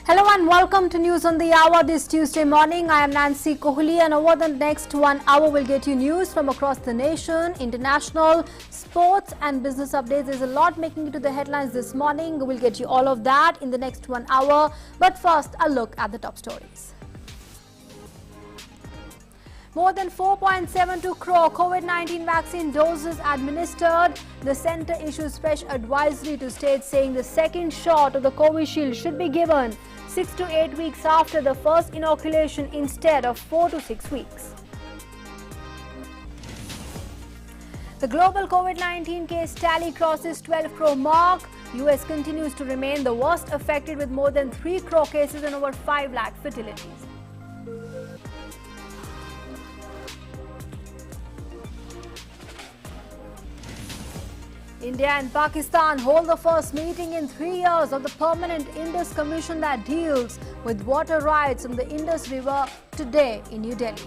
Hello and welcome to News on the Hour this Tuesday morning. I am Nancy Kohli and over the next 1 hour we'll get you news from across the nation, international, sports and business updates. There's a lot making it to the headlines this morning. We'll get you all of that in the next 1 hour. But first, a look at the top stories. More than 4.72 crore COVID-19 vaccine doses administered. The centre issues fresh advisory to states saying the second shot of the Covishield should be given 6 to 8 weeks after the first inoculation instead of 4 to 6 weeks. The global COVID-19 case tally crosses 12 crore mark. US continues to remain the worst affected with more than 3 crore cases and over 5 lakh fatalities. India and Pakistan hold the first meeting in 3 years of the permanent Indus Commission that deals with water rights on the Indus River today in New Delhi.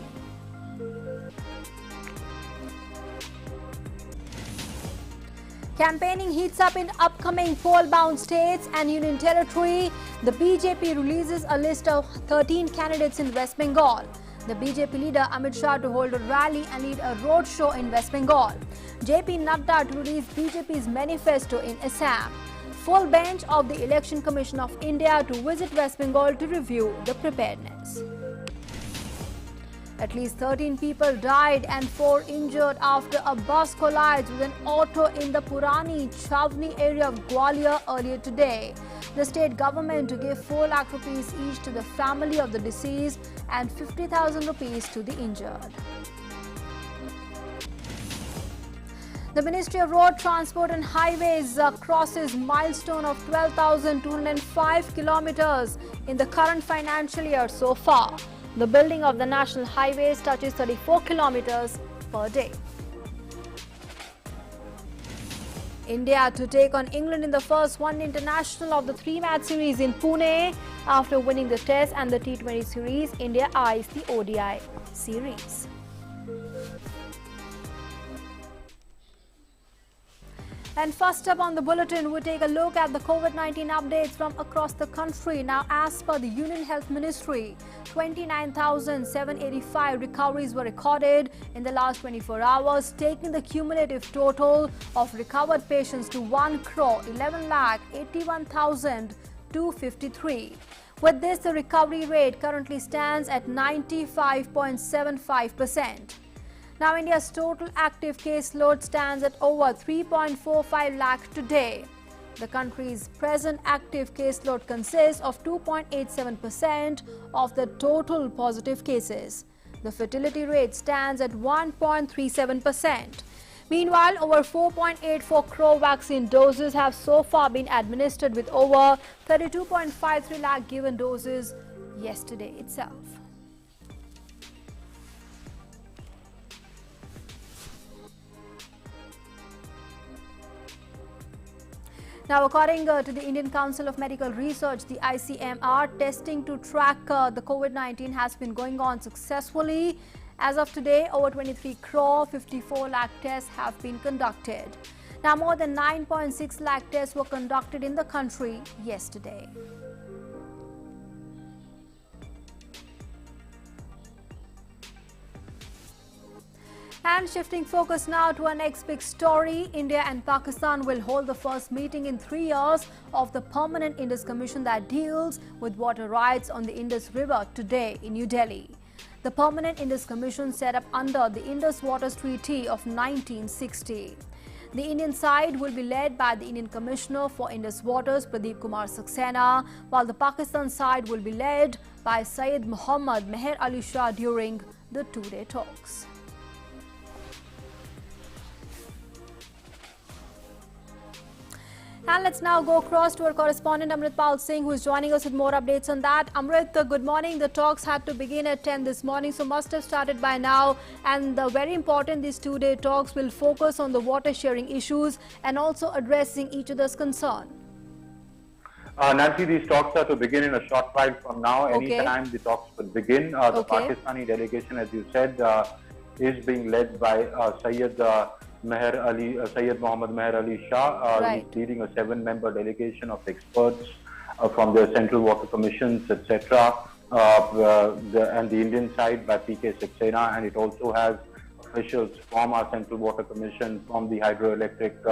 Campaigning heats up in upcoming poll-bound states and Union Territory. The BJP releases a list of 13 candidates in West Bengal. The BJP leader Amit Shah to hold a rally and lead a roadshow in West Bengal. JP Nadda to release BJP's manifesto in Assam. Full bench of the Election Commission of India to visit West Bengal to review the preparedness. At least 13 people died and 4 injured after a bus collides with an auto in the Purani Chavni area of Gwalior earlier today. The state government to give 4 lakh rupees each to the family of the deceased and 50,000 rupees to the injured. The Ministry of Road Transport and Highways crosses milestone of 12,205 kilometers in the current financial year so far. The building of the national highways touches 34 kilometers per day. India to take on England in the first one international of the 3-match series in Pune. After winning the Test and the T20 series, India eyes the ODI series. And first up on the bulletin, we take a look at the COVID-19 updates from across the country. Now, as per the Union Health Ministry, 29,785 recoveries were recorded in the last 24 hours, taking the cumulative total of recovered patients to 1,11,81,253. With this, the recovery rate currently stands at 95.75%. Now, India's total active caseload stands at over 3.45 lakh today. The country's present active caseload consists of 2.87% of the total positive cases. The fertility rate stands at 1.37%. Meanwhile, over 4.84 crore vaccine doses have so far been administered, with over 32.53 lakh given doses yesterday itself. Now, according to the Indian Council of Medical Research, the ICMR, testing to track the COVID-19 has been going on successfully. As of today, over 23 crore 54 lakh tests have been conducted. Now, more than 9.6 lakh tests were conducted in the country yesterday. And shifting focus now to our next big story, India and Pakistan will hold the first meeting in 3 years of the permanent Indus Commission that deals with water rights on the Indus River today in New Delhi. The permanent Indus Commission set up under the Indus Waters Treaty of 1960. The Indian side will be led by the Indian Commissioner for Indus Waters, Pradeep Kumar Saxena, while the Pakistan side will be led by Syed Mohammad Meher Ali Shah during the 2-day talks. And let's now go across to our correspondent Amritpal Singh, who is joining us with more updates on that. Amrit, good morning. The talks had to begin at 10 this morning, so must have started by now. And very important, these 2-day talks will focus on the water sharing issues and also addressing each other's concern. Nancy, these talks are to begin in a short while from now. Okay. Anytime the talks will begin. The Pakistani delegation, as you said, is being led by Syed Mohammad Meher Ali Shah. Right. He's leading a 7-member delegation of experts from the Central Water Commissions, etc., and the Indian side by PK Saxena, and it also has officials from our Central Water Commission, from the hydroelectric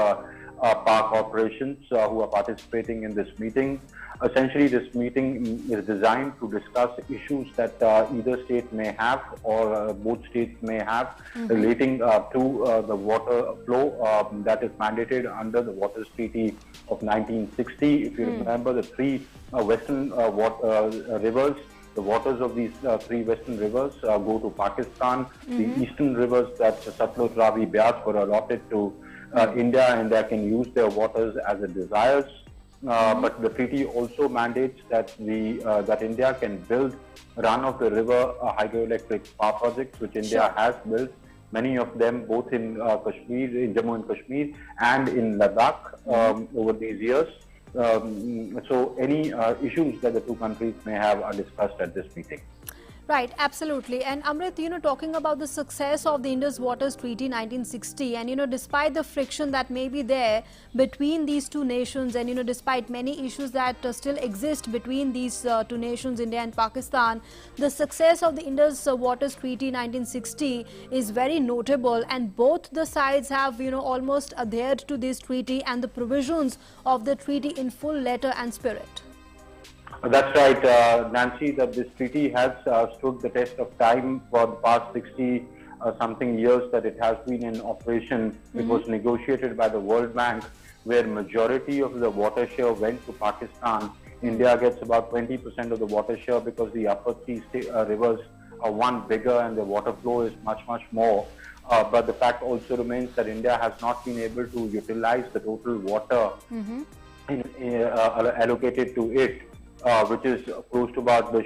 park operations who are participating in this meeting. Essentially, this meeting is designed to discuss issues that either state may have or both states may have relating to the water flow that is mandated under the Waters Treaty of 1960. If you remember, the three western rivers, the waters of these three western rivers go to Pakistan. The eastern rivers, that's Satluj, Ravi, Beas, were allotted to India, and they can use their waters as it desires. But the treaty also mandates that that India can build run-of-the-river hydroelectric power projects, which India has built, many of them both in Kashmir, in Jammu and Kashmir, and in Ladakh over these years. So any issues that the two countries may have are discussed at this meeting. Right, absolutely. And Amrit, talking about the success of the Indus Waters Treaty 1960, and despite the friction that may be there between these two nations, and despite many issues that still exist between these two nations, India and Pakistan, the success of the Indus Waters Treaty 1960 is very notable, and both the sides have almost adhered to this treaty and the provisions of the treaty in full letter and spirit. That's right, Nancy, that this treaty has stood the test of time for the past 60 something years that it has been in operation. It was negotiated by the World Bank, where majority of the water share went to Pakistan. India gets about 20% of the water share because the upper three rivers are one bigger and the water flow is much more. But the fact also remains that India has not been able to utilize the total water allocated to it. Which is close to about the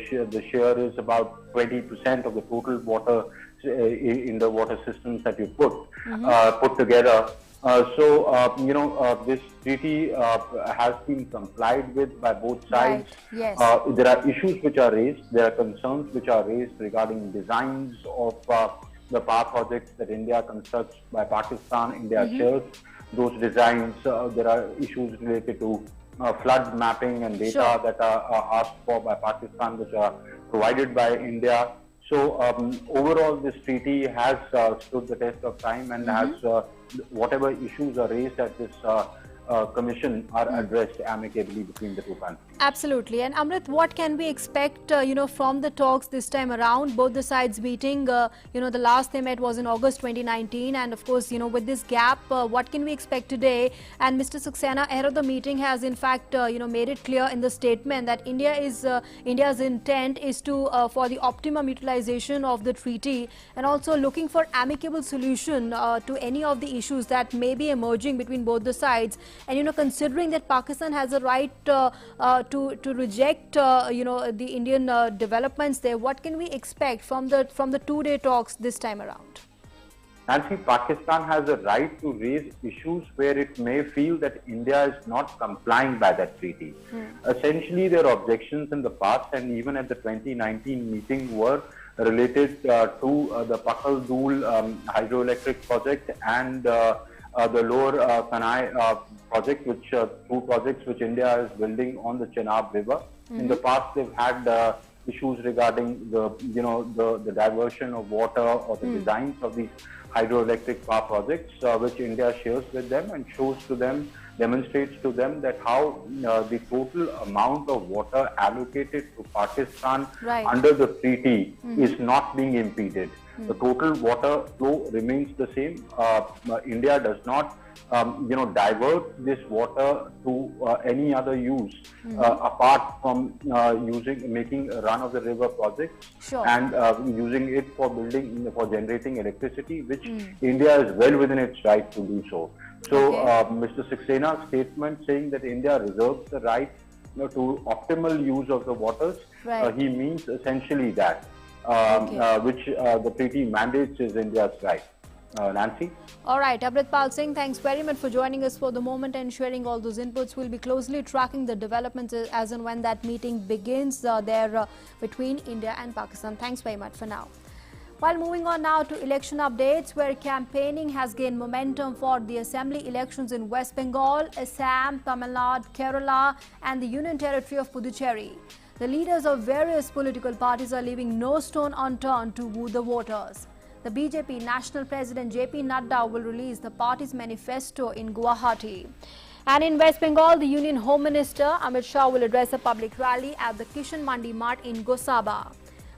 share is about 20% of the total water in the water systems that you put together. So this treaty has been complied with by both sides. Right. Yes. There are issues which are raised. There are concerns which are raised regarding designs of the power projects that India constructs by Pakistan. India shares those designs. There are issues related to flood mapping and data that are asked for by Pakistan, which are provided by India. So overall, this treaty has stood the test of time and has whatever issues are raised at this commission are addressed amicably between the two countries. Absolutely. And Amrit, what can we expect, from the talks this time around? Both the sides meeting, the last they met was in August 2019. And of course, with this gap, what can we expect today? And Mr. Saxena, ahead of the meeting, has in fact, made it clear in the statement that India's intent is to for the optimum utilization of the treaty, and also looking for amicable solution to any of the issues that may be emerging between both the sides. And considering that Pakistan has a right to reject the Indian developments there, what can we expect from the 2-day talks this time around? Nancy, Pakistan has a right to raise issues where it may feel that India is not complying by that treaty. Essentially, their objections in the past and even at the 2019 meeting were related to the Pakal Dul hydroelectric project and the Lower Kanai project, which two projects which India is building on the Chenab River. In the past, they've had issues regarding the diversion of water or the designs of these hydroelectric power projects, which India shares with them and shows to them, demonstrates to them that how the total amount of water allocated to Pakistan under the treaty is not being impeded. The total water flow remains the same. India does not, divert this water to any other use apart from making run-of-the-river projects and using it for generating electricity, which India is well within its right to do so. So, Mr. Saxena's statement saying that India reserves the right to optimal use of the waters, he means essentially that. Which the treaty mandates is India's right. Nancy? All right, Amrit Pal Singh, thanks very much for joining us for the moment and sharing all those inputs. We'll be closely tracking the developments as and when that meeting begins there between India and Pakistan. Thanks very much for now. While moving on now to election updates, where campaigning has gained momentum for the assembly elections in West Bengal, Assam, Tamil Nadu, Kerala and the Union Territory of Puducherry. The leaders of various political parties are leaving no stone unturned to woo the voters. The BJP National President JP Nadda will release the party's manifesto in Guwahati. And in West Bengal, the Union Home Minister Amit Shah will address a public rally at the Kishan Mandi Mart in Gosaba.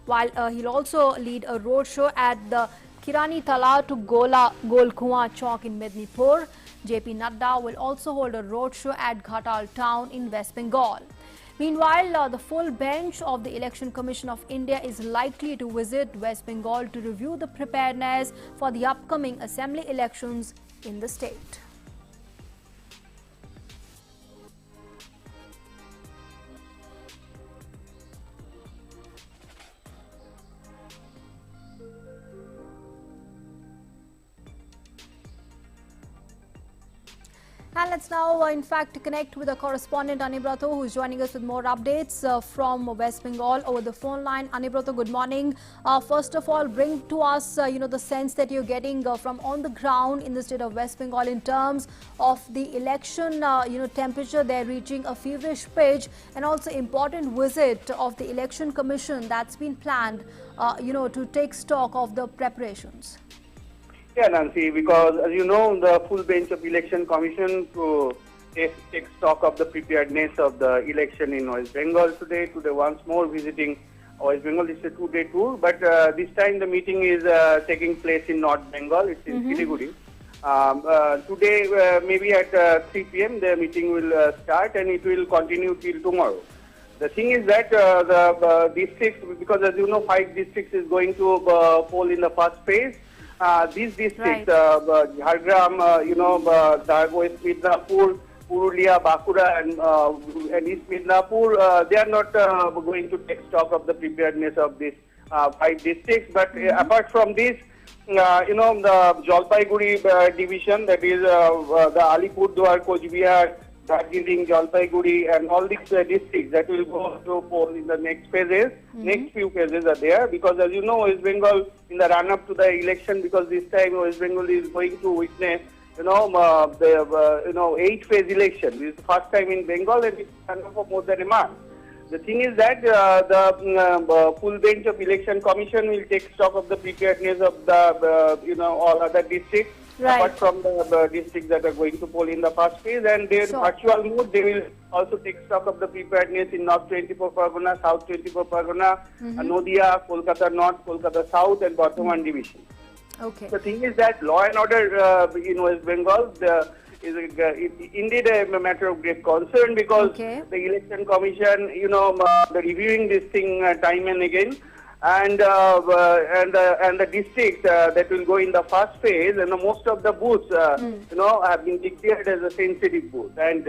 While he'll also lead a roadshow at the Kirani Tala to Golkhuwa Chowk in Mednipur. JP Nadda will also hold a roadshow at Ghatal town in West Bengal. Meanwhile, the full bench of the Election Commission of India is likely to visit West Bengal to review the preparedness for the upcoming assembly elections in the state. And let's now, in fact, connect with our correspondent Anibrato, who is joining us with more updates from West Bengal over the phone line. Anibrato, good morning. First of all, bring to us, the sense that you're getting from on the ground in the state of West Bengal in terms of the election, temperature there reaching a feverish pitch, and also important visit of the Election Commission that's been planned, to take stock of the preparations. Yeah, Nancy, because as you know, the full bench of Election Commission to take stock of the preparedness of the election in West Bengal today once more visiting West Bengal. It's a two-day tour, but this time the meeting is taking place in North Bengal. It's in Siliguri. Today, maybe at 3 p.m. the meeting will start and it will continue till tomorrow. The thing is that the districts, because as you know, 5 districts is going to poll in the first phase. These districts, Jhargram, West Midnapur, Purulia, Bankura and East Midnapur, they are not going to take stock of the preparedness of these 5 districts. But apart from this, the Jalpaiguri division, that is the Alipurduar, Coachbihar, Darjeeling, Jalpaiguri and all these districts that will go to poll in the next phases. Next few phases are there because as you know, West Bengal in the run-up to the election, because this time West Bengal is going to witness, the 8-phase election. This is the first time in Bengal and it's run-up for more than a month. The thing is that the full bench of Election Commission will take stock of the preparedness of the, all other districts. Apart from the districts that are going to poll in the first phase, and their virtual mode, they will also take stock of the preparedness in North 24 Pargana, South 24 Pargana, Nadia, Kolkata North, Kolkata South, and Bardhaman division. Okay. The thing is that law and order in West Bengal is indeed a matter of great concern because the Election Commission, they're reviewing this thing time and again. And the district that will go in the first phase, and most of the booths, have been declared as a sensitive booth. And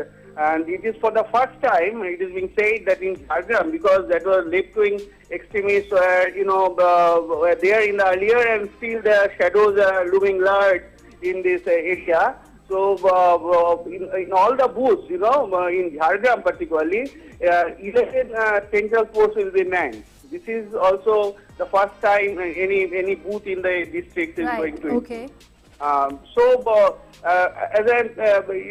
it is for the first time it is being said that in Jhargram, because that was left-wing extremists were there in the earlier, and still the shadows are looming large in this area. So in all the booths, in Jhargram particularly, 11 central force will be manned. This is also the first time any booth in the district is going to. It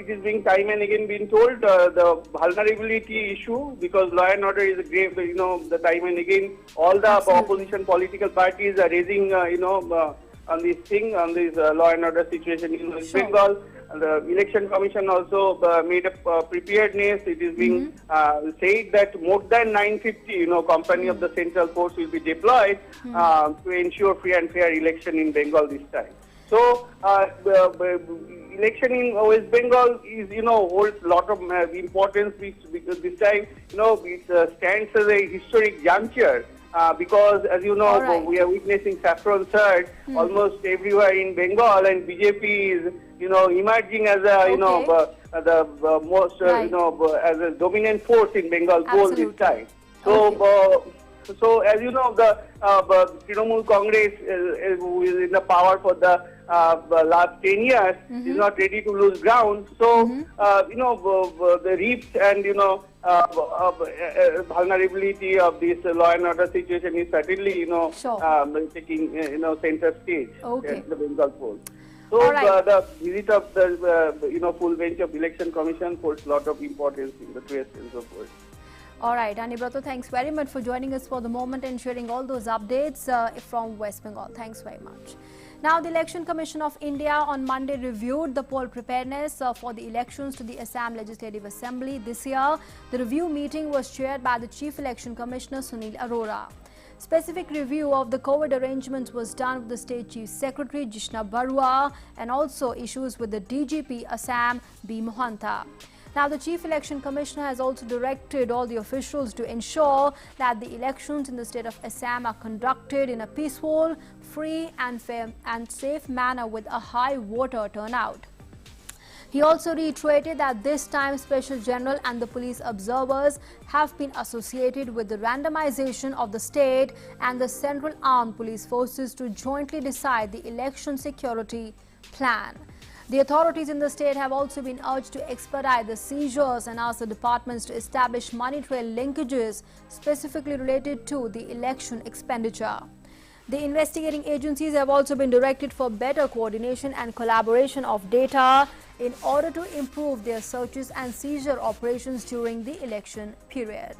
is being time and again being told, the vulnerability issue, because law and order is a grave, the time and again all the opposition political parties are raising, on this thing, on this law and order situation in West Bengal. The Election Commission also made a preparedness. It is being said that more than 950, company of the central force will be deployed to ensure free and fair election in Bengal this time. So, election in West Bengal is, holds a lot of importance because this time, it stands as a historic juncture. Because as you know, we are witnessing saffron surge almost everywhere in Bengal, and BJP is, emerging as a, the most, as a dominant force in Bengal poll this time. So, So, as you know, the Trinamool Congress, who is in the power for the last 10 years, is not ready to lose ground. So, the rifts and, vulnerability of this law and order situation is certainly, taking, center stage at the Bengal poll. So, the visit of the, full bench of election commission holds a lot of importance in the true sense of words. All right, Anibrato, thanks very much for joining us for the moment and sharing all those updates from West Bengal. Thanks very much. Now, the Election Commission of India on Monday reviewed the poll preparedness for the elections to the Assam Legislative Assembly this year. The review meeting was chaired by the Chief Election Commissioner Sunil Arora. Specific review of the COVID arrangements was done with the State Chief Secretary Jishna Barua and also issues with the DGP Assam B. Mohanta. Now, the Chief Election Commissioner has also directed all the officials to ensure that the elections in the state of Assam are conducted in a peaceful, free and fair and safe manner with a high voter turnout. He also reiterated that this time Special General and the police observers have been associated with the randomization of the state and the Central Armed Police Forces to jointly decide the election security plan. The authorities in the state have also been urged to expedite the seizures and ask the departments to establish money trail linkages specifically related to the election expenditure. The investigating agencies have also been directed for better coordination and collaboration of data in order to improve their searches and seizure operations during the election period.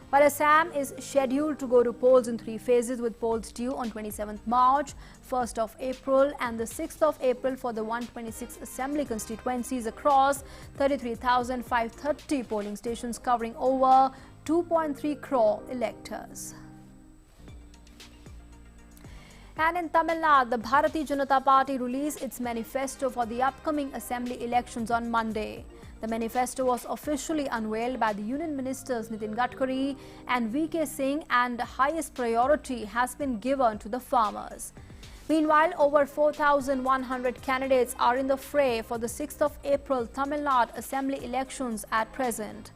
While Assam is scheduled to go to polls in 3 phases with polls due on 27th March, 1st of April and the 6th of April for the 126 assembly constituencies across 33,530 polling stations covering over 2.3 crore electors. And in Tamil Nadu, the Bharatiya Janata Party released its manifesto for the upcoming assembly elections on Monday. The manifesto was officially unveiled by the Union Ministers Nitin Gadkari and VK Singh, and the highest priority has been given to the farmers. Meanwhile, over 4,100 candidates are in the fray for the 6th of April Tamil Nadu assembly elections at present.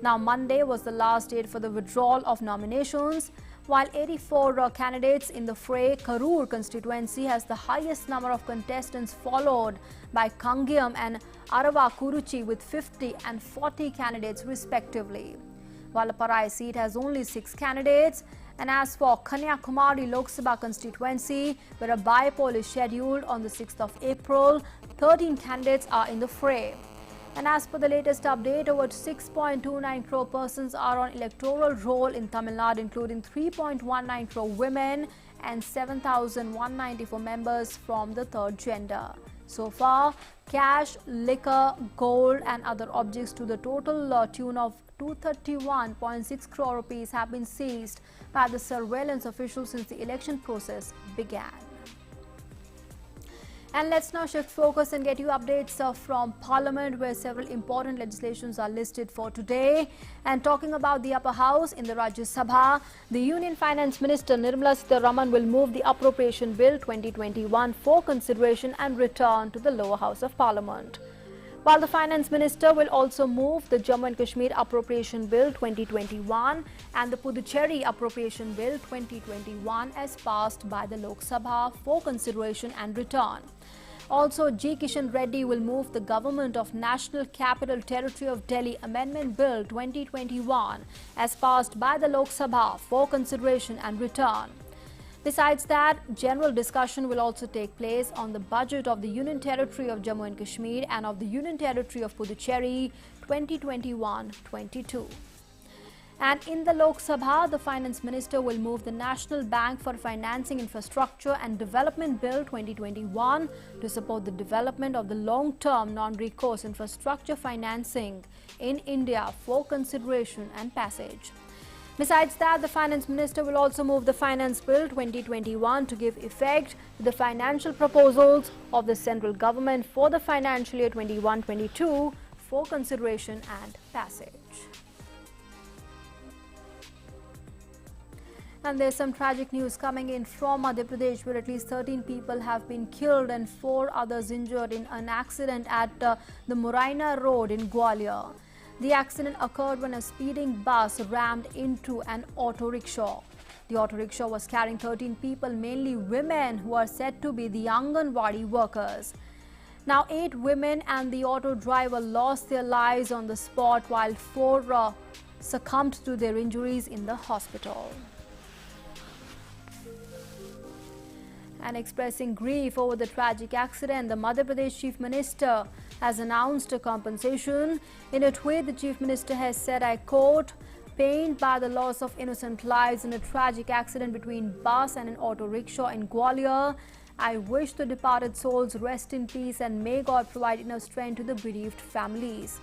Now, Monday was the last date for the withdrawal of nominations. While 84 candidates in the fray, Crore constituency has the highest number of contestants, followed by Kangiam and Aravakuruchi with 50 and 40 candidates respectively. While Parai seat has only 6 candidates. And as for Kanyakumari Lok Sabha constituency, where a by-poll is scheduled on the 6th of April, 13 candidates are in the fray. And as per the latest update, over 6.29 crore persons are on electoral roll in Tamil Nadu, including 3.19 crore women and 7,194 members from the third gender. So far, cash, liquor, gold and other objects to the total tune of 231.6 crore rupees have been seized by the surveillance officials since the election process began. And let's now shift focus and get you updates from Parliament, where several important legislations are listed for today. And talking about the upper house in the Rajya Sabha, the Union Finance Minister Nirmala Sitharaman will move the Appropriation Bill 2021 for consideration and return to the lower house of Parliament. While the Finance Minister will also move the Jammu and Kashmir Appropriation Bill 2021 and the Puducherry Appropriation Bill 2021 as passed by the Lok Sabha for consideration and return. Also, G. Kishan Reddy will move the Government of National Capital Territory of Delhi Amendment Bill 2021 as passed by the Lok Sabha for consideration and return. Besides that, general discussion will also take place on the budget of the Union Territory of Jammu and Kashmir and of the Union Territory of Puducherry 2021-22. And in the Lok Sabha, the Finance Minister will move the National Bank for Financing Infrastructure and Development Bill 2021 to support the development of the long-term non-recourse infrastructure financing in India for consideration and passage. Besides that, the Finance Minister will also move the Finance Bill 2021 to give effect to the financial proposals of the central government for the financial year 21-22 for consideration and passage. And there's some tragic news coming in from Madhya Pradesh, where at least 13 people have been killed and 4 others injured in an accident at the Moraina Road in Gwalior. The accident occurred when a speeding bus rammed into an auto rickshaw. The auto rickshaw was carrying 13 people, mainly women, who are said to be the Anganwadi workers. Now, 8 women and the auto driver lost their lives on the spot, while 4 succumbed to their injuries in the hospital. And expressing grief over the tragic accident, the Madhya Pradesh Chief Minister has announced a compensation. In a tweet, the Chief Minister has said, I quote, "Pained by the loss of innocent lives in a tragic accident between bus and an auto rickshaw in Gwalior, I wish the departed souls rest in peace and may God provide enough strength to the bereaved families.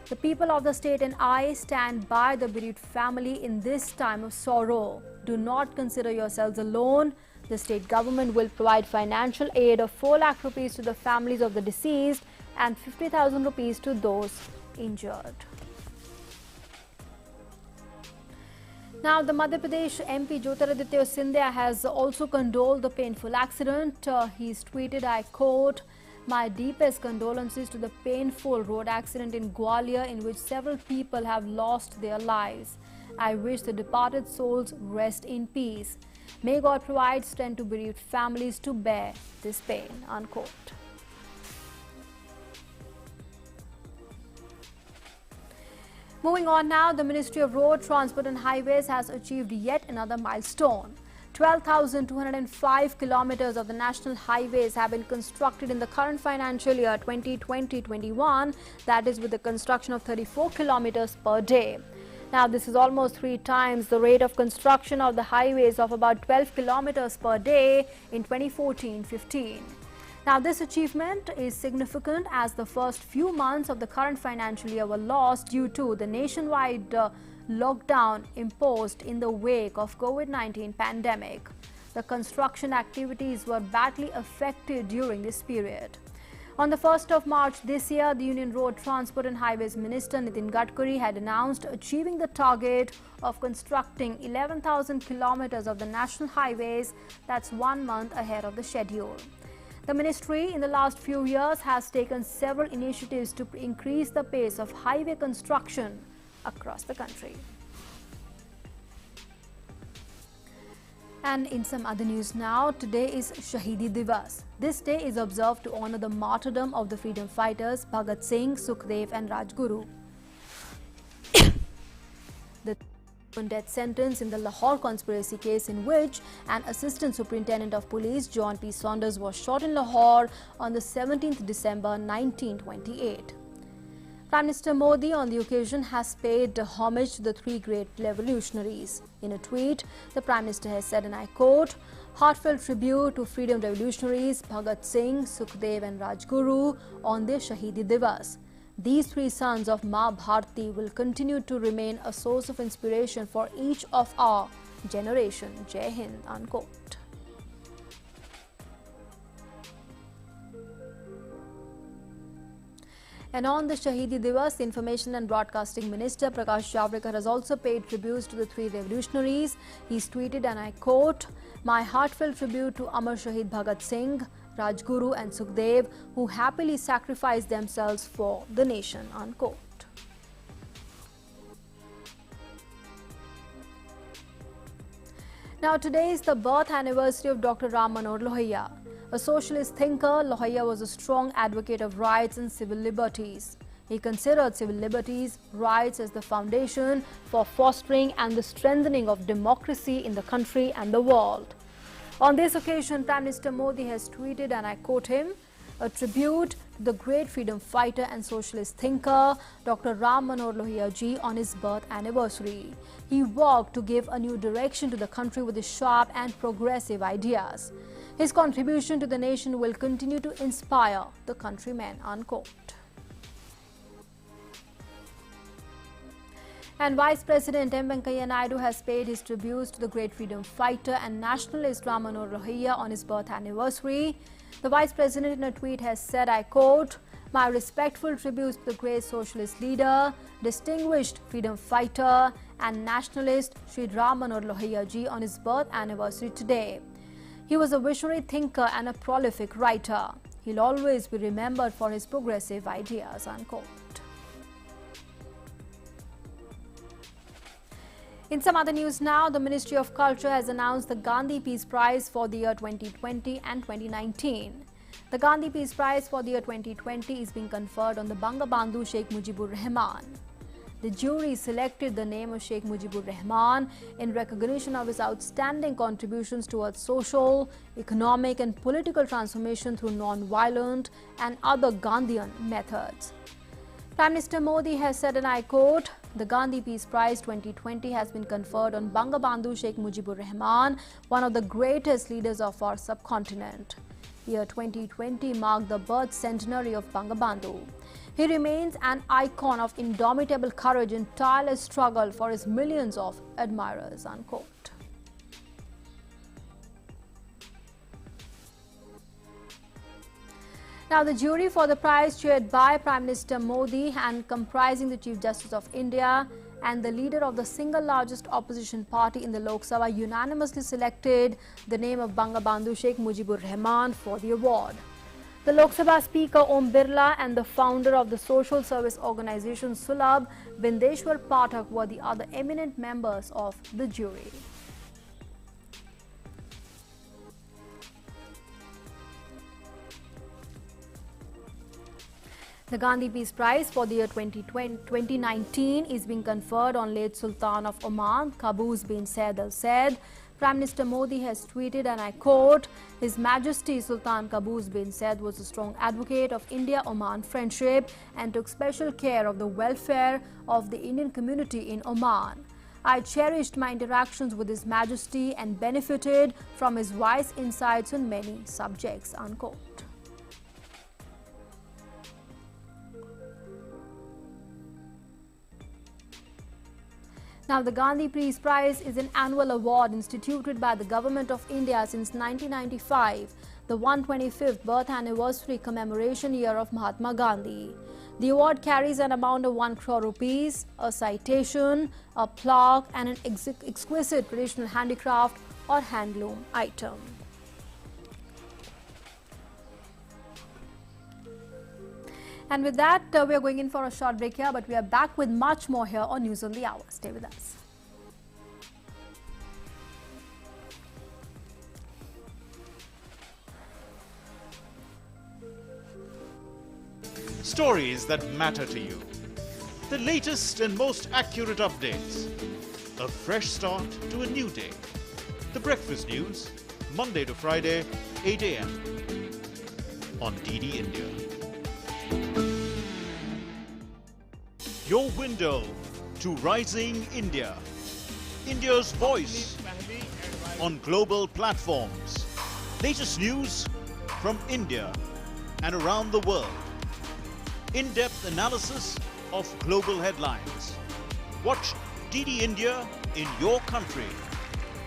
The people of the state and I stand by the bereaved family in this time of sorrow. Do not consider yourselves alone. The state government will provide financial aid of 4 lakh rupees to the families of the deceased and 50,000 rupees to those injured." Now, the Madhya Pradesh MP Jyotiraditya Scindia has also condoled the painful accident. He's tweeted, I quote, "My deepest condolences to the painful road accident in Gwalior in which several people have lost their lives. I wish the departed souls rest in peace. May God provide strength to bereaved families to bear this pain," unquote. Moving on now, the Ministry of Road, Transport and Highways has achieved yet another milestone. 12,205 kilometers of the national highways have been constructed in the current financial year 2020-21, that is with the construction of 34 kilometers per day. Now, this is almost 3 times the rate of construction of the highways of about 12 kilometers per day in 2014-15. Now, this achievement is significant as the first few months of the current financial year were lost due to the nationwide lockdown imposed in the wake of COVID-19 pandemic. The construction activities were badly affected during this period. On the 1st of March this year, the Union Road Transport and Highways Minister Nitin Gadkari had announced achieving the target of constructing 11,000 kilometers of the national highways. That's 1 month ahead of the schedule. The ministry in the last few years has taken several initiatives to increase the pace of highway construction across the country. And in some other news now, today is Shahidi Divas. This day is observed to honor the martyrdom of the freedom fighters Bhagat Singh, Sukhdev and Rajguru. The death sentence in the Lahore conspiracy case in which an assistant superintendent of police, John P. Saunders, was shot in Lahore on the 17th December 1928. Prime Minister Modi on the occasion has paid homage to the 3 great revolutionaries. In a tweet, the Prime Minister has said, and I quote, "Heartfelt tribute to freedom revolutionaries Bhagat Singh, Sukhdev and Rajguru on their Shahidi Divas. These 3 sons of Ma Bharti will continue to remain a source of inspiration for each of our generation. Jai Hind," unquote. And on the Shahidi Divas, the Information and Broadcasting Minister Prakash Javadekar has also paid tributes to the 3 revolutionaries. He's tweeted, and I quote, "My heartfelt tribute to Amar Shahid Bhagat Singh, Rajguru and Sukhdev, who happily sacrificed themselves for the nation," unquote. Now, today is the birth anniversary of Dr. Ram Manohar Lohia. A socialist thinker, Lohia was a strong advocate of rights and civil liberties. He considered civil liberties, rights as the foundation for fostering and the strengthening of democracy in the country and the world. On this occasion, Prime Minister Modi has tweeted, and I quote him, "A tribute to the great freedom fighter and socialist thinker, Dr. Ram Manohar Lohia ji, on his birth anniversary. He worked to give a new direction to the country with his sharp and progressive ideas. His contribution to the nation will continue to inspire the countrymen," unquote. And Vice President M. Venkaiah Naidu has paid his tributes to the great freedom fighter and nationalist Ram Manohar Lohia on his birth anniversary. The Vice President in a tweet has said, I quote, "My respectful tributes to the great socialist leader, distinguished freedom fighter and nationalist Shri Ram Manohar Lohia ji on his birth anniversary today. He was a visionary thinker and a prolific writer. He'll always be remembered for his progressive ideas," unquote. In some other news now, the Ministry of Culture has announced the Gandhi Peace Prize for the year 2020 and 2019. The Gandhi Peace Prize for the year 2020 is being conferred on the Bangabandhu Sheikh Mujibur Rahman. The jury selected the name of Sheikh Mujibur Rahman in recognition of his outstanding contributions towards social, economic and political transformation through non-violent and other Gandhian methods. Prime Minister Modi has said, and I quote, "The Gandhi Peace Prize 2020 has been conferred on Bangabandhu Sheikh Mujibur Rahman, one of the greatest leaders of our subcontinent. Year 2020 marked the birth centenary of Bangabandhu. He remains an icon of indomitable courage and tireless struggle for his millions of admirers," unquote. Now, the jury for the prize, chaired by Prime Minister Modi and comprising the Chief Justice of India and the leader of the single largest opposition party in the Lok Sabha, unanimously selected the name of Bangabandhu Sheikh Mujibur Rahman for the award. The Lok Sabha Speaker Om Birla and the founder of the social service organization Sulabh, Bindeshwar Pathak, were the other eminent members of the jury. The Gandhi Peace Prize for the year 2019 is being conferred on late Sultan of Oman, Qaboos bin Said Al Said. Prime Minister Modi has tweeted, and I quote, "His Majesty Sultan Qaboos bin Said was a strong advocate of India-Oman friendship and took special care of the welfare of the Indian community in Oman. I cherished my interactions with His Majesty and benefited from his wise insights on many subjects," unquote. Now, the Gandhi Peace Prize is an annual award instituted by the Government of India since 1995, the 125th birth anniversary commemoration year of Mahatma Gandhi. The award carries an amount of 1 crore rupees, a citation, a plaque and an exquisite traditional handicraft or handloom item. And with that, we are going in for a short break here, but we are back with much more here on News on the Hour. Stay with us. Stories that matter to you. The latest and most accurate updates. A fresh start to a new day. The Breakfast News, Monday to Friday, 8 a.m. on DD India. Your window to rising India. India's voice on global platforms. Latest news from India and around the world. In-depth analysis of global headlines. Watch DD India in your country.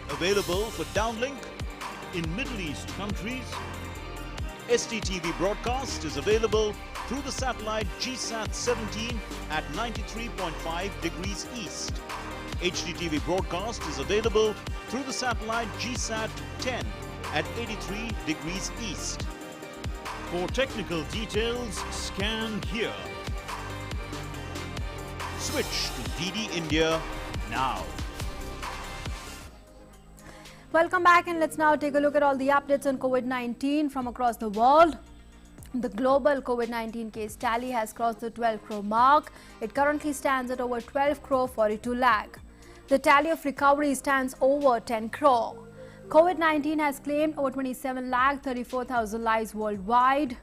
Available for downlink in Middle East countries. STTV broadcast is available through the satellite GSAT 17 at 93.5 degrees east. HDTV broadcast is available through the satellite GSAT 10 at 83 degrees east. For technical details, scan here. Switch to DD India now. Welcome back, and let's now take a look at all the updates on COVID-19 from across the world. The global COVID-19 case tally has crossed the 12 crore mark. It currently stands at over 12 crore 42 lakh. The tally of recovery stands over 10 crore. COVID-19 has claimed over 27 lakh 34,000 lives worldwide.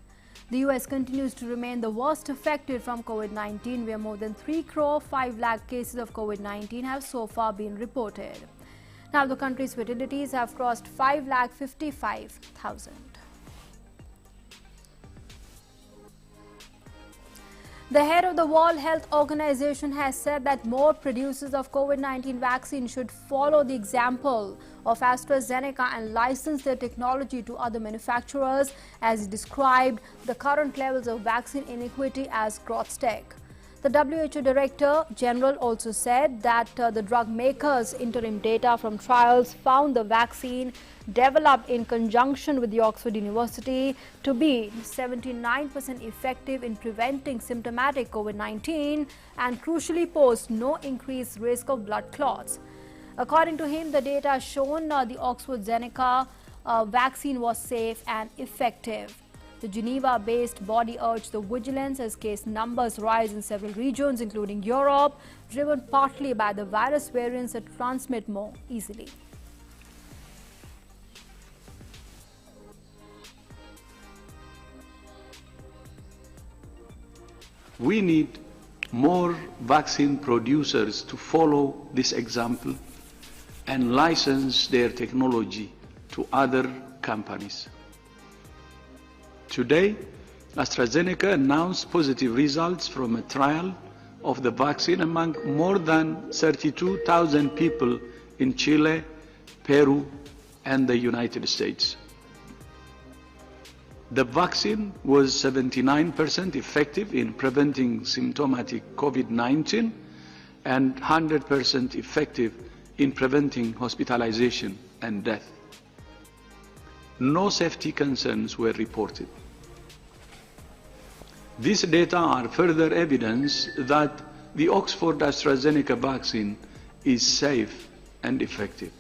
The US continues to remain the worst affected from COVID-19, where more than 3 crore 5 lakh cases of COVID-19 have so far been reported. Now, the country's fatalities have crossed 5 lakh 55,000. The head of the World Health Organization has said that more producers of COVID-19 vaccine should follow the example of AstraZeneca and license their technology to other manufacturers, as he described the current levels of vaccine inequity as grotesque. The WHO Director General also said that the drug makers' interim data from trials found the vaccine developed in conjunction with the Oxford University to be 79% effective in preventing symptomatic COVID-19 and crucially posed no increased risk of blood clots. According to him, the data shown the AstraZeneca vaccine was safe and effective. The Geneva-based body urged the vigilance as case numbers rise in several regions, including Europe, driven partly by the virus variants that transmit more easily. We need more vaccine producers to follow this example and license their technology to other companies. Today, AstraZeneca announced positive results from a trial of the vaccine among more than 32,000 people in Chile, Peru, and the United States. The vaccine was 79% effective in preventing symptomatic COVID-19 and 100% effective in preventing hospitalization and death. No safety concerns were reported. These data are further evidence that the Oxford AstraZeneca vaccine is safe and effective.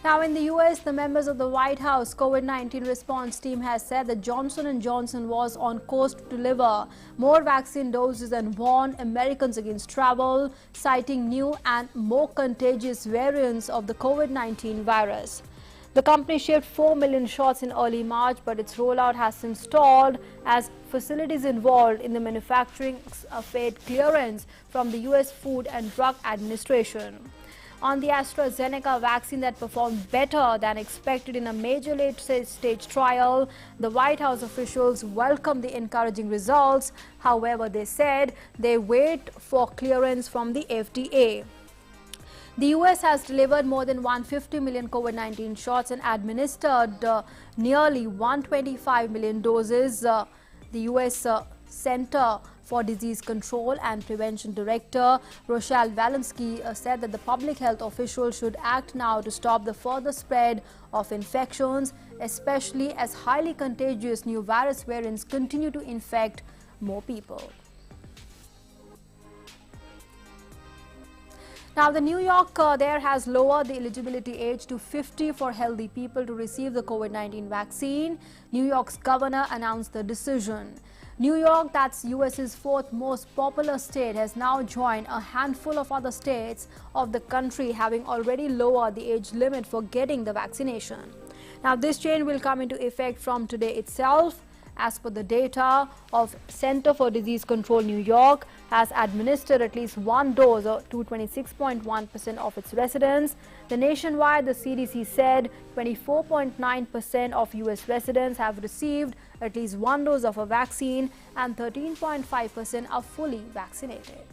Now in the US, the members of the White House COVID-19 response team has said that Johnson & Johnson was on course to deliver more vaccine doses and warned Americans against travel, citing new and more contagious variants of the COVID-19 virus. The company shipped 4 million shots in early March, but its rollout has since stalled as facilities involved in the manufacturing await clearance from the US Food and Drug Administration. On the AstraZeneca vaccine that performed better than expected in a major late-stage trial, the White House officials welcomed the encouraging results. However, they said they wait for clearance from the FDA. The US has delivered more than 150 million COVID-19 shots and administered nearly 125 million doses. The US Center for Disease Control and Prevention Director Rochelle Walensky said that the public health officials should act now to stop the further spread of infections, especially as highly contagious new virus variants continue to infect more people. Now, the New York there has lowered the eligibility age to 50 for healthy people to receive the COVID-19 vaccine. New York's governor announced the decision. New York, that's US's fourth most popular state, has now joined a handful of other states of the country having already lowered the age limit for getting the vaccination. Now, this change will come into effect from today itself. As per the data of Center for Disease Control, New York has administered at least one dose to 26.1% of its residents. The nationwide, the CDC said 24.9% of US residents have received at least one dose of a vaccine and 13.5% are fully vaccinated.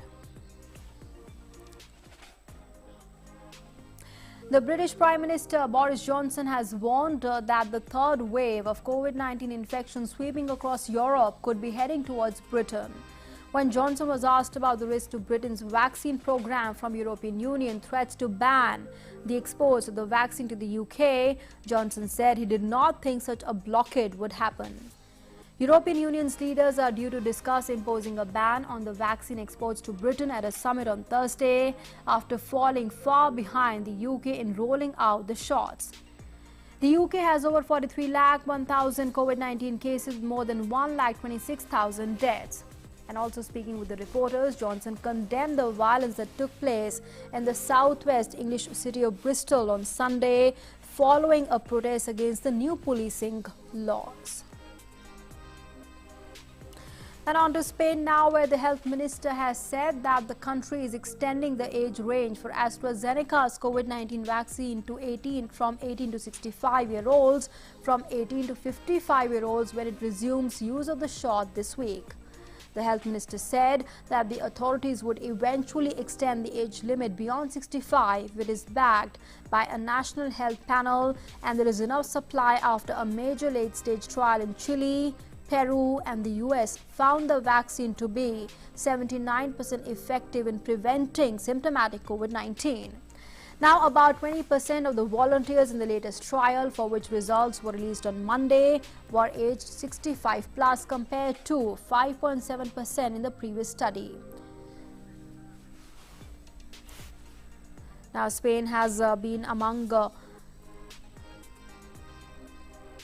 The British Prime Minister Boris Johnson has warned that the third wave of COVID-19 infections sweeping across Europe could be heading towards Britain. When Johnson was asked about the risk to Britain's vaccine program from European Union threats to ban the exports of the vaccine to the UK, Johnson said he did not think such a blockade would happen. European Union's leaders are due to discuss imposing a ban on the vaccine exports to Britain at a summit on Thursday after falling far behind the UK in rolling out the shots. The UK has over 43,01,000 COVID-19 cases with more than 1,26,000 deaths. And also speaking with the reporters, Johnson condemned the violence that took place in the southwest English city of Bristol on Sunday following a protest against the new policing laws. And on to Spain now, where the health minister has said that the country is extending the age range for AstraZeneca's COVID-19 vaccine to from 18 to 65-year-olds, from 18 to 55-year-olds when it resumes use of the shot this week. The health minister said that the authorities would eventually extend the age limit beyond 65, which is backed by a national health panel, and there is enough supply after a major late-stage trial in Chile, Peru and the US found the vaccine to be 79% effective in preventing symptomatic COVID-19. Now, about 20% of the volunteers in the latest trial, for which results were released on Monday, were aged 65 plus compared to 5.7% in the previous study. Now, Spain has been among the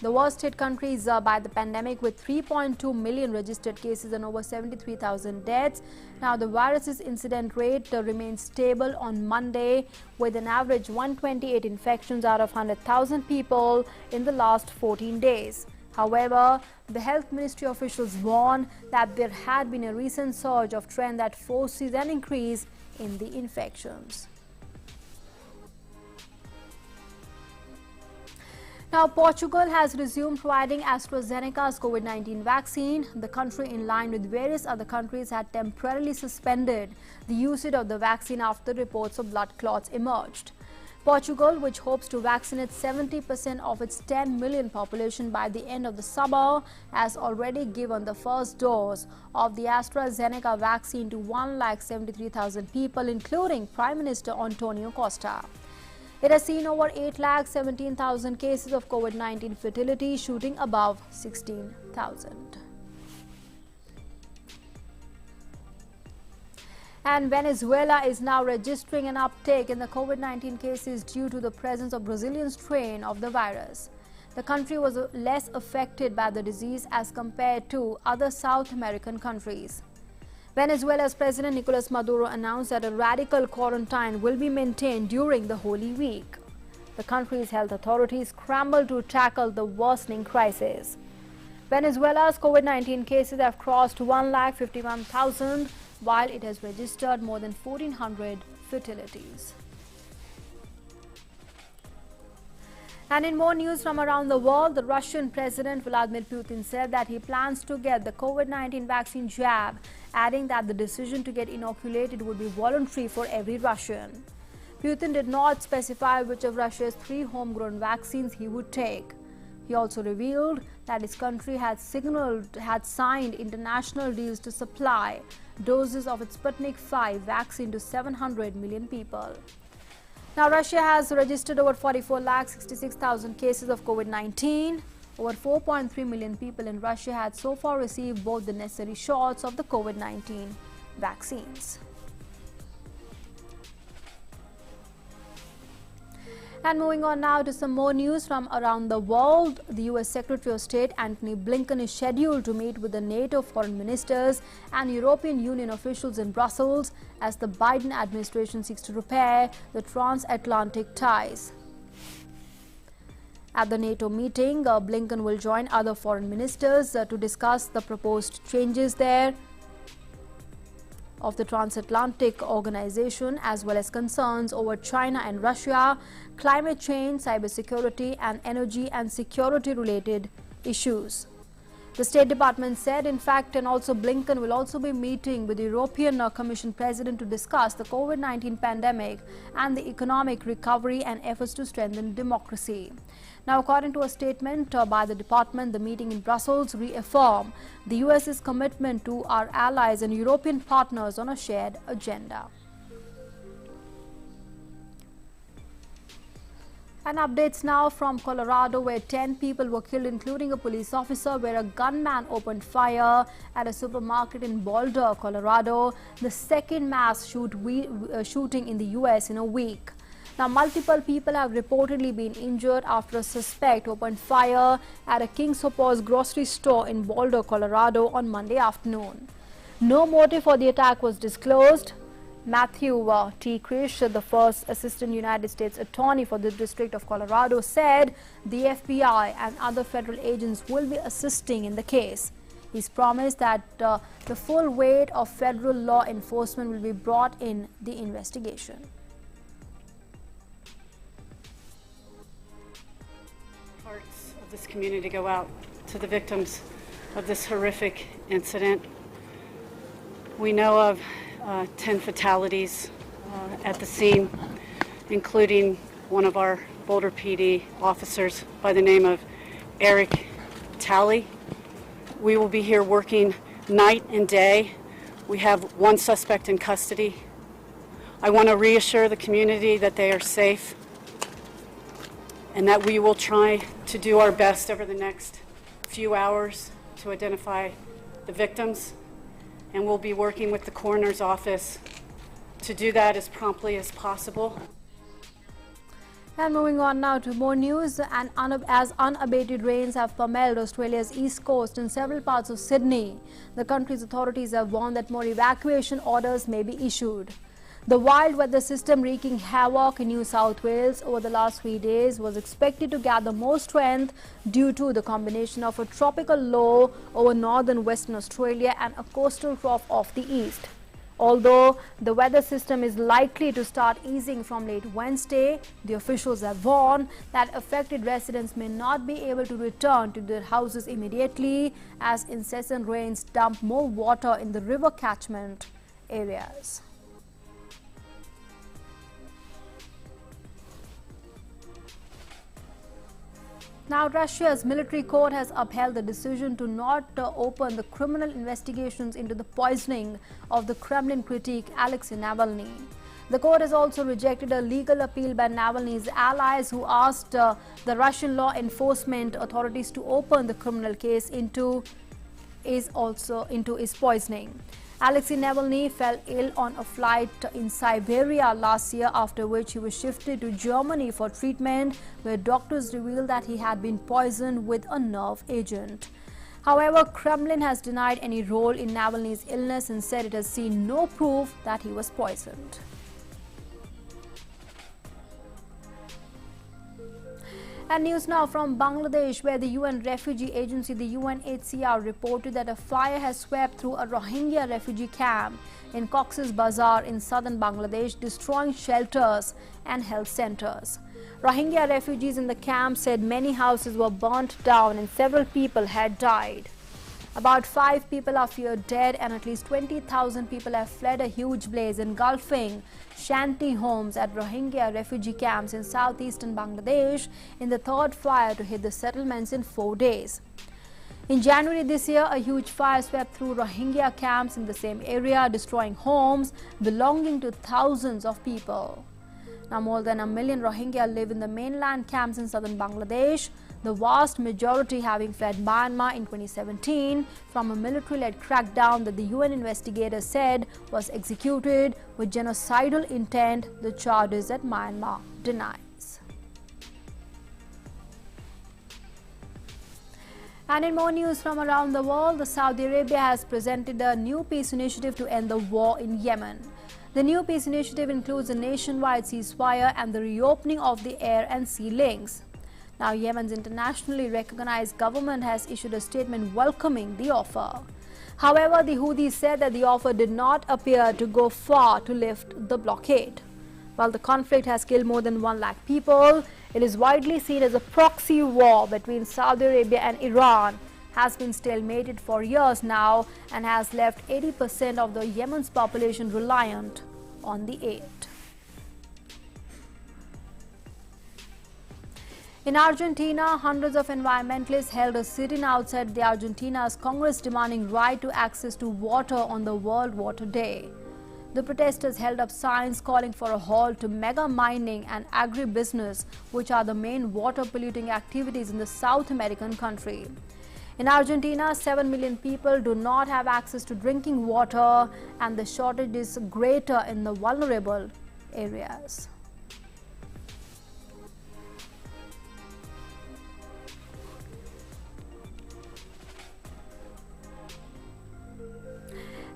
worst hit countries by the pandemic, with 3.2 million registered cases and over 73,000 deaths. Now, the virus's incident rate remains stable on Monday, with an average 128 infections out of 100,000 people in the last 14 days. However, the health ministry officials warn that there had been a recent surge of trend that foresees an increase in the infections. Now, Portugal has resumed providing AstraZeneca's COVID-19 vaccine. The country, in line with various other countries, had temporarily suspended the usage of the vaccine after reports of blood clots emerged. Portugal, which hopes to vaccinate 70% of its 10 million population by the end of the summer, has already given the first dose of the AstraZeneca vaccine to 173,000 people, including Prime Minister Antonio Costa. It has seen over 817,000 cases of COVID-19 fatality, shooting above 16,000. And Venezuela is now registering an uptick in the COVID-19 cases due to the presence of Brazilian strain of the virus. The country was less affected by the disease as compared to other South American countries. Venezuela's President Nicolas Maduro announced that a radical quarantine will be maintained during the Holy Week. The country's health authorities scramble to tackle the worsening crisis. Venezuela's COVID-19 cases have crossed 151,000, while it has registered more than 1,400 fatalities. And in more news from around the world, the Russian President Vladimir Putin said that he plans to get the COVID-19 vaccine jab, adding that the decision to get inoculated would be voluntary for every Russian. Putin did not specify which of Russia's 3 homegrown vaccines he would take. He also revealed that his country had signed international deals to supply doses of its Sputnik V vaccine to 700 million people. Now, Russia has registered over 44,66,000 cases of COVID-19. Over 4.3 million people in Russia had so far received both the necessary shots of the COVID-19 vaccines. And moving on now to some more news from around the world, the U.S. Secretary of State Antony Blinken is scheduled to meet with the NATO foreign ministers and European Union officials in Brussels as the Biden administration seeks to repair the transatlantic ties. At the NATO meeting, Blinken will join other foreign ministers to discuss the proposed changes there of the transatlantic organization, as well as concerns over China and Russia, climate change, cybersecurity, and energy and security related issues. The State Department said, in fact, and also Blinken will also be meeting with the European Commission President to discuss the COVID-19 pandemic and the economic recovery and efforts to strengthen democracy. Now, according to a statement by the department, the meeting in Brussels reaffirmed the US's commitment to our allies and European partners on a shared agenda. And updates now from Colorado, where 10 people were killed, including a police officer, where a gunman opened fire at a supermarket in Boulder, Colorado, the second mass shooting in the U.S. in a week. Now, multiple people have reportedly been injured after a suspect opened fire at a King Soopers grocery store in Boulder, Colorado on Monday afternoon. No motive for the attack was disclosed. Matthew T. Krish, the first Assistant United States Attorney for the District of Colorado, said the FBI and other federal agents will be assisting in the case. He's promised that the full weight of federal law enforcement will be brought in the investigation. Hearts of this community go out to the victims of this horrific incident. We know of 10 fatalities at the scene, including one of our Boulder PD officers by the name of Eric Talley. We will be here working night and day. We have one suspect in custody. I want to reassure the community that they are safe and that we will try to do our best over the next few hours to identify the victims. And we'll be working with the coroner's office to do that as promptly as possible. And moving on now to more news, as unabated rains have pummeled Australia's east coast and several parts of Sydney, the country's authorities have warned that more evacuation orders may be issued. The wild weather system wreaking havoc in New South Wales over the last 3 days was expected to gather more strength due to the combination of a tropical low over northern Western Australia and a coastal trough off the east. Although the weather system is likely to start easing from late Wednesday, the officials have warned that affected residents may not be able to return to their houses immediately as incessant rains dump more water in the river catchment areas. Now, Russia's military court has upheld the decision to not open the criminal investigations into the poisoning of the Kremlin critic Alexei Navalny. The court has also rejected a legal appeal by Navalny's allies who asked the Russian law enforcement authorities to open the criminal case into his poisoning. Alexei Navalny fell ill on a flight in Siberia last year, after which he was shifted to Germany for treatment, where doctors revealed that he had been poisoned with a nerve agent. However, Kremlin has denied any role in Navalny's illness and said it has seen no proof that he was poisoned. And news now from Bangladesh, where the UN refugee agency, the UNHCR, reported that a fire has swept through a Rohingya refugee camp in Cox's Bazar in southern Bangladesh, destroying shelters and health centers. Rohingya refugees in the camp said many houses were burnt down and several people had died. About 5 people are feared dead and at least 20,000 people have fled a huge blaze engulfing shanty homes at Rohingya refugee camps in southeastern Bangladesh in the third fire to hit the settlements in 4 days. In January this year, a huge fire swept through Rohingya camps in the same area, destroying homes belonging to thousands of people. Now, more than 1 million Rohingya live in the mainland camps in southern Bangladesh, the vast majority having fled Myanmar in 2017 from a military-led crackdown that the UN investigators said was executed with genocidal intent, the charges that Myanmar denies. And in more news from around the world, Saudi Arabia has presented a new peace initiative to end the war in Yemen. The new peace initiative includes a nationwide ceasefire and the reopening of the air and sea links. Now, Yemen's internationally recognized government has issued a statement welcoming the offer. However, the Houthis said that the offer did not appear to go far to lift the blockade. While the conflict has killed more than 1 lakh people, it is widely seen as a proxy war between Saudi Arabia and Iran, has been stalemated for years now and has left 80% of the Yemen's population reliant on the aid. In Argentina, hundreds of environmentalists held a sit-in outside the Argentina's Congress demanding right to access to water on the World Water Day. The protesters held up signs calling for a halt to mega mining and agribusiness, which are the main water polluting activities in the South American country. In Argentina, 7 million people do not have access to drinking water, and the shortage is greater in the vulnerable areas.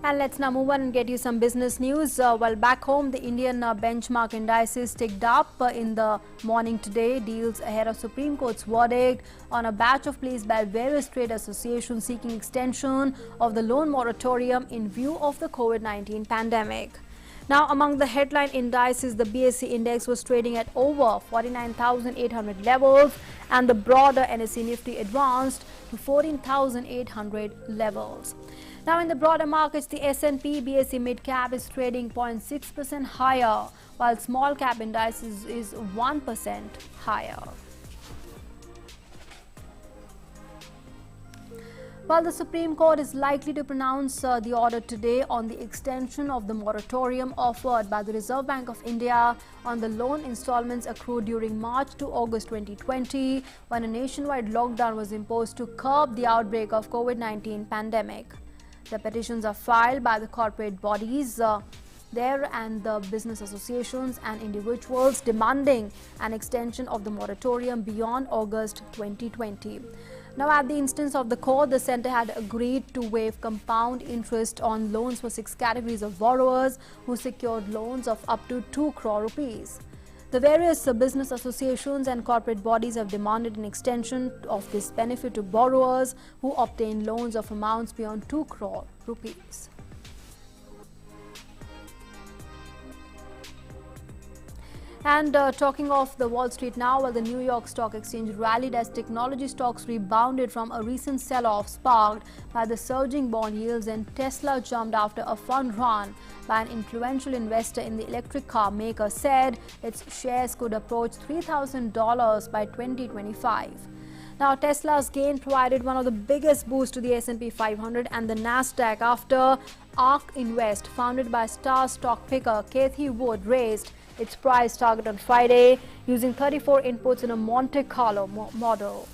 And let's now move on and get you some business news. While back home, the Indian benchmark indices ticked up in the morning today, deals ahead of Supreme Court's verdict on a batch of pleas by various trade associations seeking extension of the loan moratorium in view of the COVID-19 pandemic. Now, among the headline indices, the BSE index was trading at over 49,800 levels, and the broader NSE Nifty advanced to 14,800 levels. Now, in the broader markets, the S&P BSE mid-cap is trading 0.6% higher, while small-cap indices is 1% higher. While the Supreme Court is likely to pronounce the order today on the extension of the moratorium offered by the Reserve Bank of India on the loan installments accrued during March to August 2020, when a nationwide lockdown was imposed to curb the outbreak of COVID-19 pandemic. The petitions are filed by the corporate bodies there and the business associations and individuals demanding an extension of the moratorium beyond August 2020. Now, at the instance of the court, the centre had agreed to waive compound interest on loans for 6 categories of borrowers who secured loans of up to 2 crore rupees. The various business associations and corporate bodies have demanded an extension of this benefit to borrowers who obtain loans of amounts beyond 2 crore rupees. And talking of the Wall Street now, well, the New York Stock Exchange rallied as technology stocks rebounded from a recent sell-off sparked by the surging bond yields, and Tesla jumped after a fund run by an influential investor in the electric car maker said its shares could approach $3,000 by 2025. Now, Tesla's gain provided one of the biggest boosts to the S&P 500 and the Nasdaq after ARK Invest, founded by star stock picker Cathie Wood, raised its price target on Friday using 34 inputs in a Monte Carlo model.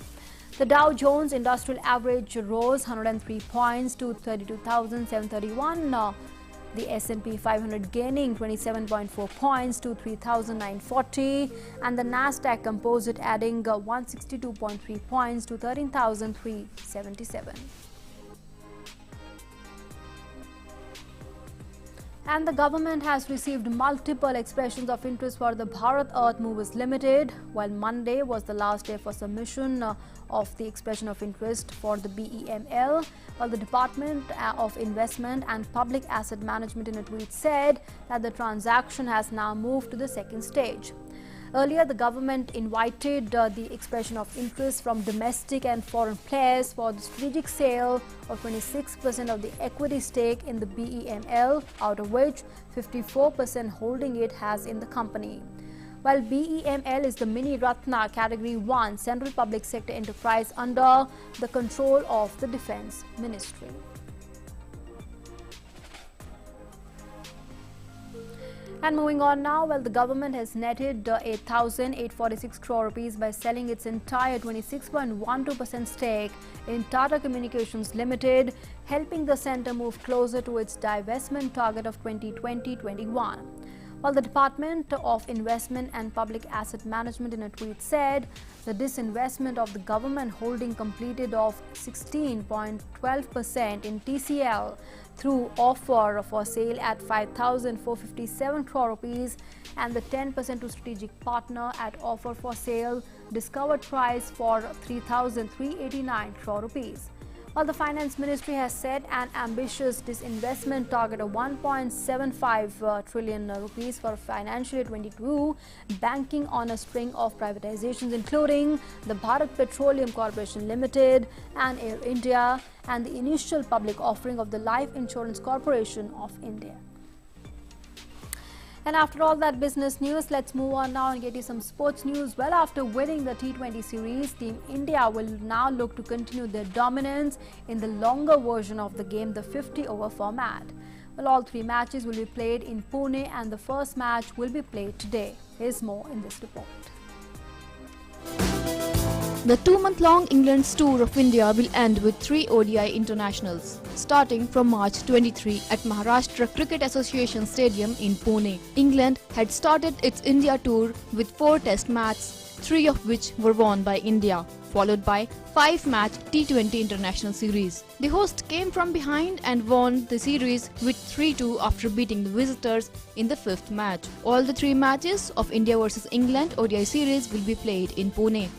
The Dow Jones Industrial Average rose 103 points to 32,731. The S&P 500 gaining 27.4 points to 3,940, and the Nasdaq Composite adding 162.3 points to 13,377. And the government has received multiple expressions of interest for the Bharat Earth Movers Limited, while Monday was the last day for submission of the expression of interest for the BEML, while the Department of Investment and Public Asset Management in a tweet said that the transaction has now moved to the second stage. Earlier, the government invited the expression of interest from domestic and foreign players for the strategic sale of 26% of the equity stake in the BEML, out of which 54% holding it has in the company. While BEML is the Mini Ratna Category 1 Central Public Sector enterprise under the control of the Defence Ministry. And moving on now, well, the government has netted 8,846 crore rupees by selling its entire 26.12% stake in Tata Communications Limited, helping the centre move closer to its divestment target of 2020-21. While the Department of Investment and Public Asset Management in a tweet said the disinvestment of the government holding completed of 16.12% in TCL through offer for sale at 5,457 crore rupees and the 10% to strategic partner at offer for sale discovered price for 3,389 crore rupees. While the Finance Ministry has set an ambitious disinvestment target of 1.75 trillion rupees for financial year 22, banking on a string of privatizations including the Bharat Petroleum Corporation Limited and Air India and the initial public offering of the Life Insurance Corporation of India. And after all that business news, let's move on now and get you some sports news. Well, after winning the T20 series, Team India will now look to continue their dominance in the longer version of the game, the 50-over format. Well, all 3 matches will be played in Pune and the first match will be played today. Here's more in this report. The 2-month-long England's tour of India will end with 3 ODI internationals, starting from March 23 at Maharashtra Cricket Association Stadium in Pune. England had started its India tour with 4 test matches, 3 of which were won by India, followed by 5-match T20 international series. The host came from behind and won the series with 3-2 after beating the visitors in the 5th match. All the 3 matches of India vs England ODI series will be played in Pune.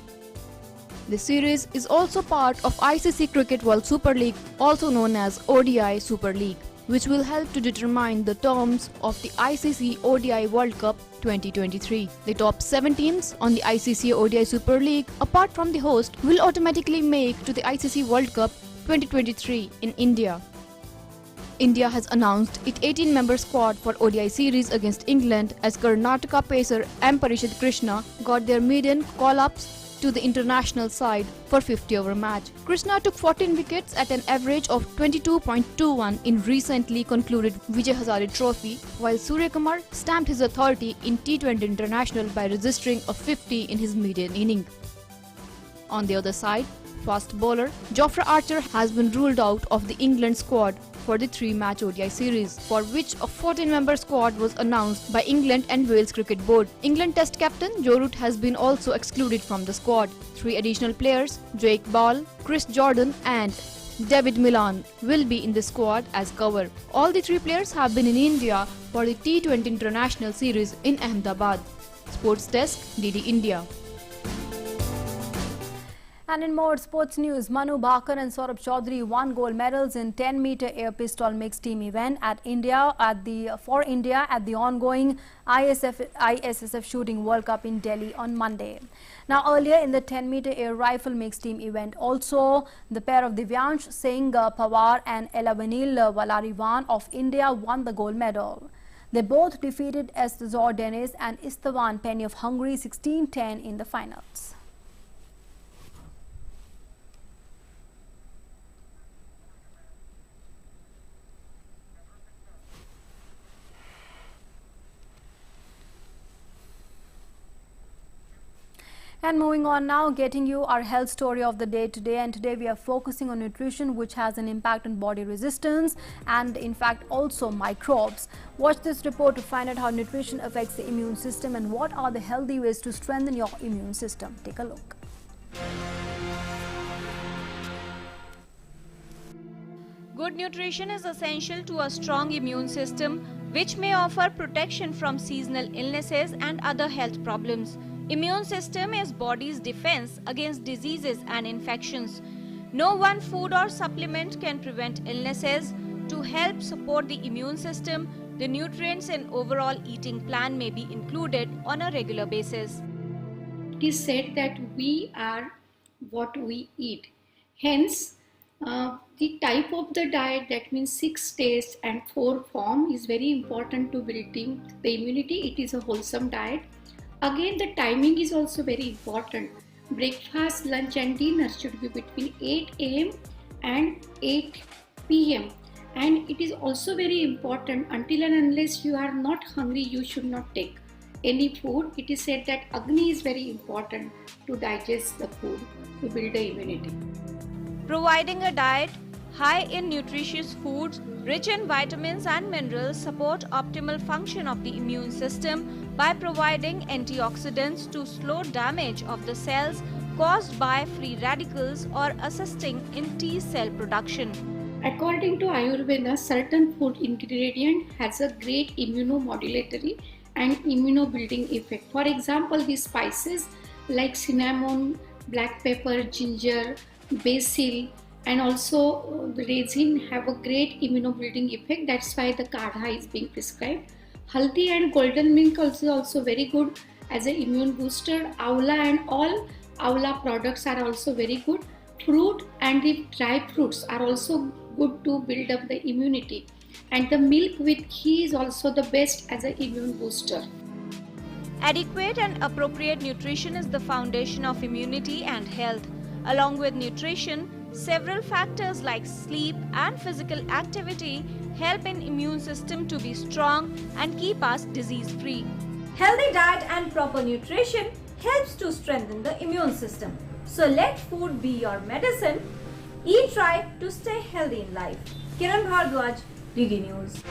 The series is also part of ICC Cricket World Super League, also known as ODI Super League, which will help to determine the terms of the ICC ODI World Cup 2023. The top 7 teams on the ICC ODI Super League, apart from the host, will automatically make to the ICC World Cup 2023 in India. India has announced its 18-member squad for ODI series against England as Karnataka pacer M. Parishad Krishna got their maiden call-ups to the international side for 50-over match. Krishna took 14 wickets at an average of 22.21 in recently concluded Vijay Hazare Trophy, while Suryakumar stamped his authority in T20 International by registering a 50 in his maiden inning. On the other side, fast bowler Jofra Archer has been ruled out of the England squad for the 3-match ODI series, for which a 14-member squad was announced by England and Wales Cricket Board. England Test captain Joe Root has been also excluded from the squad. 3 additional players, Jake Ball, Chris Jordan and David Milan, will be in the squad as cover. All the 3 players have been in India for the T20 International Series in Ahmedabad. Sports Desk, DD India. And in more sports news, Manu Bhaker and Saurabh Chaudhary won gold medals in 10-meter air pistol mixed team event for India at the ongoing ISSF Shooting World Cup in Delhi on Monday. Now, earlier in the 10-meter air rifle mixed team event, also the pair of Divyansh Singh Pawar and Elavanil Valarivan of India won the gold medal. They both defeated Estazor Deniz and Istvan Penny of Hungary 16-10 in the finals. And moving on now, getting you our health story of the day today. And today we are focusing on nutrition, which has an impact on body resistance and in fact also microbes. Watch this report to find out how nutrition affects the immune system and what are the healthy ways to strengthen your immune system. Take a look. Good nutrition is essential to a strong immune system, which may offer protection from seasonal illnesses and other health problems. Immune system is body's defense against diseases and infections. No one food or supplement can prevent illnesses. To help support the immune system, the nutrients in overall eating plan may be included on a regular basis. It is said that we are what we eat. Hence, the type of the diet, that means 6 tastes and 4 form, is very important to building the immunity. It is a wholesome diet. Again, the timing is also very important. Breakfast, lunch and dinner should be between 8 a.m. and 8 p.m. And it is also very important, until and unless you are not hungry, you should not take any food. It is said that Agni is very important to digest the food, to build the immunity. Providing a diet high in nutritious foods, rich in vitamins and minerals, support optimal function of the immune system by providing antioxidants to slow damage of the cells caused by free radicals or assisting in T cell production. According to Ayurveda, certain food ingredient has a great immunomodulatory and immunobuilding effect. For example, the spices like cinnamon, black pepper, ginger, basil and also the resin have a great immunobuilding effect. That's why the kadha is being prescribed. Haldi and golden milk also very good as an immune booster. Aula and all Aula products are also very good. Fruit and the dry fruits are also good to build up the immunity. And the milk with ghee is also the best as an immune booster. Adequate and appropriate nutrition is the foundation of immunity and health. Along with nutrition, several factors like sleep and physical activity help in immune system to be strong and keep us disease-free. Healthy diet and proper nutrition helps to strengthen the immune system. So let food be your medicine. Eat right to stay healthy in life. Kiran Bhardwaj, DD News.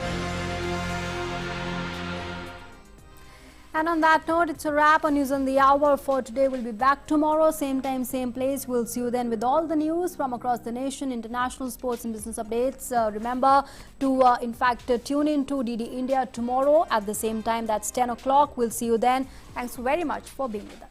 And on that note, it's a wrap on News on the Hour for today. We'll be back tomorrow, same time, same place. We'll see you then with all the news from across the nation, international sports and business updates. Remember to, in fact, tune in to DD India tomorrow at the same time. That's 10 o'clock. We'll see you then. Thanks very much for being with us.